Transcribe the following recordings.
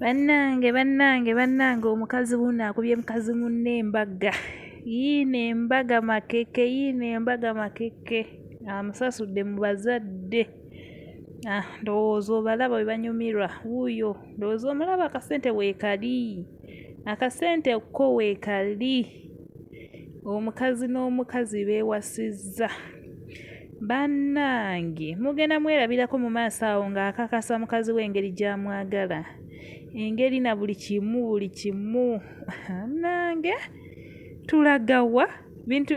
Bannange omukazi wuno akubye Mukazimune Embaga. Yiino Embaga makeke. Amusasudde mu bazadde. Ndowooza obalaba bwe banyumirwa. Wuuyo ndowooza omulaba akasente weekali. Akasente ko weekali. Omukazi n'omukazi beewasizza. Bannange mugenda mwerabirako mu maaso awo ng'akakasa mukazi we engeri gy'amwagala. Engeri na buli kimu. Nange tulagawa bintu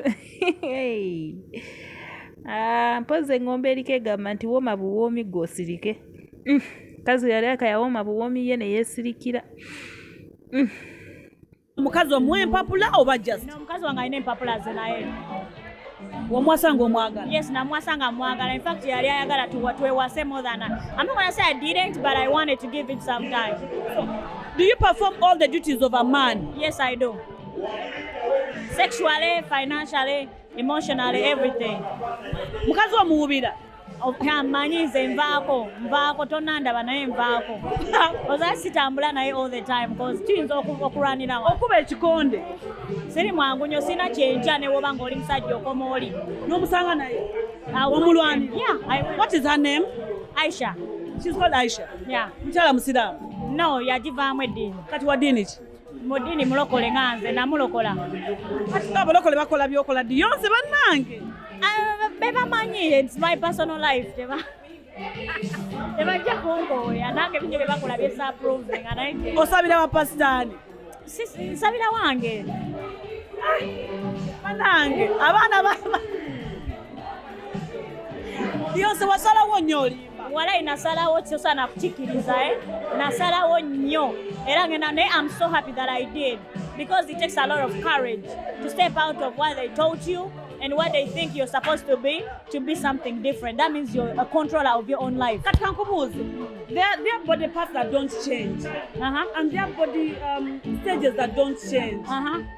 mpoze engombe eriko egamba nti wooma buwoomi gw'osirike. Kazi yali akayawooma buwoomi ye ne yeesirikira. Omukazi omuwa empapula oba just? No, omukazi wange alina empapula ze naye. Wamwasanga omwagala? Yes, namwasanga mwagala. In fact, yali ayagala twewase more than that. I'm not going to say I didn't, but I wanted to give it some time. Do you perform all the duties of a man? Yes, I do. Sexually, financially, emotionally, everything. Mukazi omuwubira? Manyize nvaako tonandaba naye nvaako. Oza sitambula naye all the time because tuyinza okulwanirawo. Okuba ekikonde? Siri mwangu nnyo sina kyenkya ne woba ng'oli musajja okoma oli. N'omusanga naye? Omulwanira? Yeah. What is her name? Aisha. She's called Aisha? Yeah. Mukyala musiraamu? No, yagivaamu eddiini. Kati wa ddiini ki? Mu ddiini mulokole nga nze namulokola. Kati abalokole bakola byokola ddi yonse bannange? Bebamanyi, it's my personal life. Tebajja kunkooya nange binyo bye bakola byesapprove nga naye. Osabira bapasitaani? Nsabira wange. Bannange abaana yonse wasalawo nnyo olimba? Walayi nasalawo kyosaana kukikiriza nasalawo nnyo era ngenda naye I'm so happy that I did because it takes a lot of courage to step out of what they taught you and what they think you're supposed to be something different. That means you're a controller of your own life. Kati kankubuuze, there are body parts that don't change and there are body stages that don't change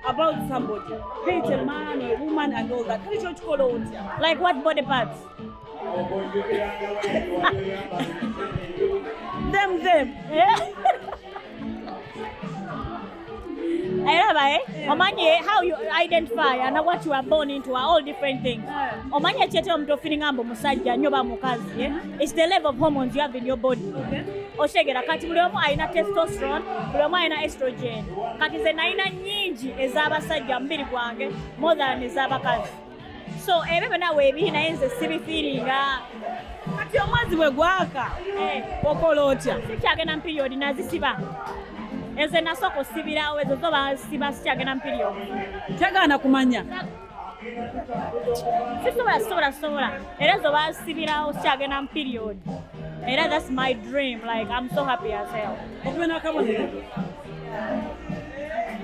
about somebody, be it a man or a woman and all that. Can you show it? Like what body parts? them yeah. Omanye how you identify and what you are born into are all different things. Omanye chete omuntu feeling ambo musajja nnyo ba mukazi. It's the level of hormones you have in your body. Oshegera kati buli omu alina testosterone, buli omu alina estrogen. Kati ze nalina nnyingi ez'abasajja mubiri gwange more than ez'abakazi. So ebyo nawe ebihi naye nze sibifiiringa. Kati omwezi bwe gwaka okola otya? Sikyagenda mu period nazisiba. Eze nasooka osibirawo ezo zo basiba sikyagenda mu period. Kyagaana kumanya? Sisobola. Era zo basibirawo sikyagenda mu period. Era that's my dream. Like I'm so happy as hell. Okubena akabonero?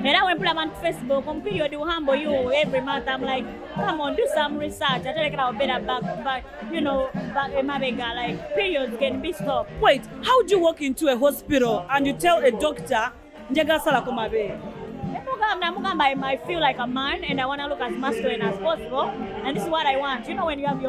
Era when people on Facebook, on period will humble you every month. I'm like, come on, do some research. I tell you about better back, you know, back in Embaga, like periods can be stopped. Wait, how do you walk into a hospital and you tell a doctor, njagasala kumabe? I feel like a man and I want to look as masculine as possible. And this is what I want. You know when you have your